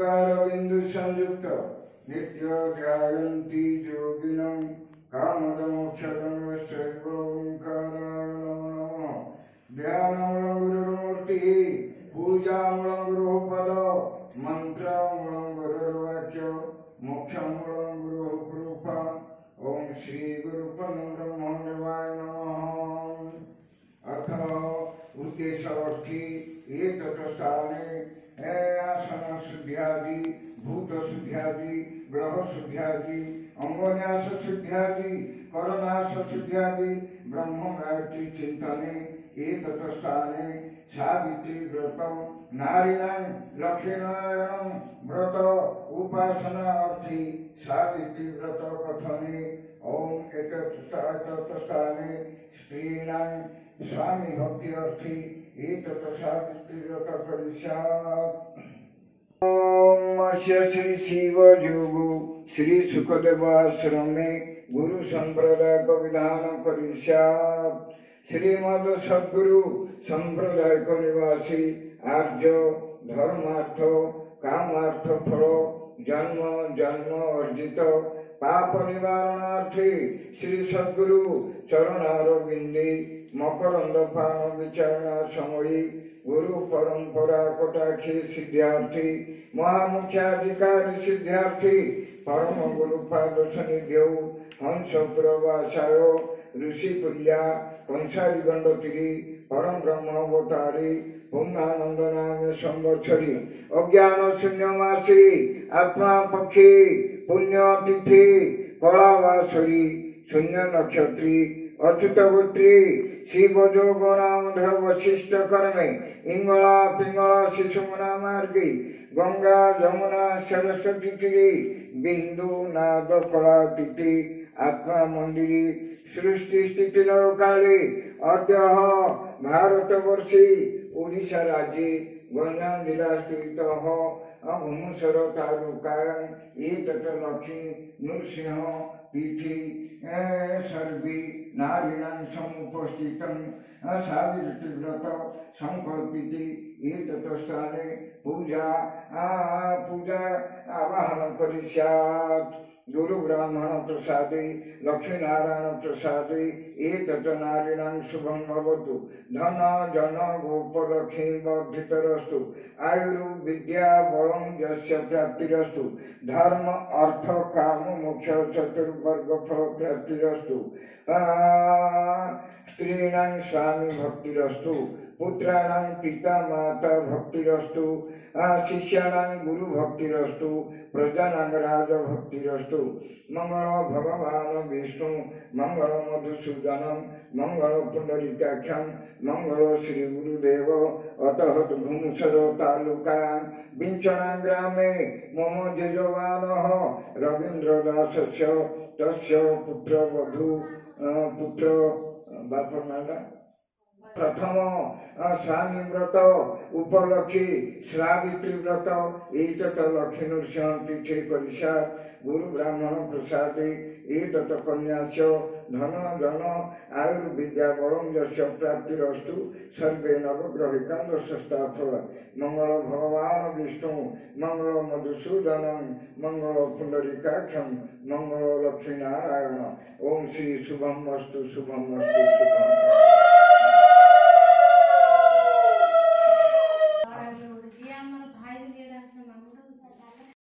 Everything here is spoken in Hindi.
ओंकार बिंदु संयुक्त नित्य ध्यायन्ति योगिनं कामदमोक्षदं सर्व ओंकाराय नमो नमः। ध्यानमूलं गुरुमूर्ति पूजामूलं गुरुपद मंत्रमूलं गुरुर्वाक्य मोक्षमूलं गुरुकृपा। ओम श्री गुरुपरब्रह्मदेवाय नमः। अथ उद्देश्यार्थी एक स्थाने आसन शुद्ध्यादि भूत शुद्ध्यादि ग्रह शुद्ध्यादि अंगन्यास शुद्ध्यादि करनाश शुद्ध्यादि ब्रह्म गायत्री चिंतने एक स्थाने सावित्री व्रत नारीणां लक्ष्मीनारायण व्रत उपासना अर्थी सावित्री व्रत कथने। ओम एक स्थाने स्त्रीणां स्वामी भक्ति अर्थी एक सावित्री व्रत करिष्यात्। ओम श्री शिव योगु श्री सुखदेवाश्रमे गुरु संप्रदाय को विधान करिष्यात्। श्रीमद सद्गुरु संप्रदाय को निवासी आर्य धर्मार्थ कामार्थ फल जन्म जन्म अर्जित पाप निवारणार्थी श्री सद्गुरु चरणारविंदे मकरंद पान विचारणा समयी गुरु परंपरा कटाक्षी सिद्धार्थी महामुख्याधिकारी सिद्धार्थी परम गुरु पाद सन्निध्य हंस प्रवासाय ऋषि तुल्या कंसारी गंडोत्री परम ब्रह्म अवतारी पूर्णानंद नाम संवत्सरी अज्ञान शून्य मासी आत्मा पक्षी पुण्य तिथि कलावासरी शून्य नक्षत्री अच्युतगोत्री शिव जोगनामध वशिष्ठ कर्मे इंगला पिंगला शिशुमना मार्गी गंगा जमुना सरस्वती तीरे बिंदु नाद कला तिथि आत्मा मंदिरी सृष्टि स्थिति काले अद्य भारतवर्षे ओडिशा राज्ये गंजाम जिला स्थित भूमुसर तालुका एक लक्ष्मी नृसिंह पीठी सर्वी नारीणां समुपस्थितं सावित्री व्रत संकल्पिते एक स्थाने पूजा आवाहन करिष्यात्। गुरु ब्राह्मण प्रसादे लक्ष्मी नारायण प्रसादे एक नारीणां शुभं भवतु। धन जन गोपलक्ष्मी वर्धितरस्तु। आयुर्विद्या बलं यस्य प्राप्तिरस्तु। धर्म अर्थ काम मोक्ष चतुर्वर्ग फल प्राप्तिरस्तु। स्त्रीणां स्वामी भक्तिरस्तु। पुत्राणां पिता माता भक्तिरस्तु। शिष्याणां गुरु भक्तिरस्तु। प्रजानां राज भक्तिरस्तु। मंगल भगवान विष्णु मंगल मधुसूदनम मंगल पुंडरीकाक्षं मंगल श्री गुरुदेव। अतः भूमुसर तालुका विंचना ग्रामे मम जेजवानः रवीन्द्रदासस्य तस्य पुत्र वधू पुत्र बापनाडा प्रथम स्वामी व्रत उपलक्षी सावित्री व्रत एक लक्ष्मी नृसिंह तिथि करिष्यात्। गुरु ब्राह्मण प्रसादे एक कन्यास्य धन जन आयुर्विद्या बलं यस्य प्राप्तिरस्तु। सर्वे नवग्रहिका दशस्था फल मंगल भगवान विष्णु मंगल मधुसूदनम मंगल पुंडरीकाक्षं मंगल लक्ष्मी नारायण। ओम श्री शुभम वस्तु शुभम वस्तु।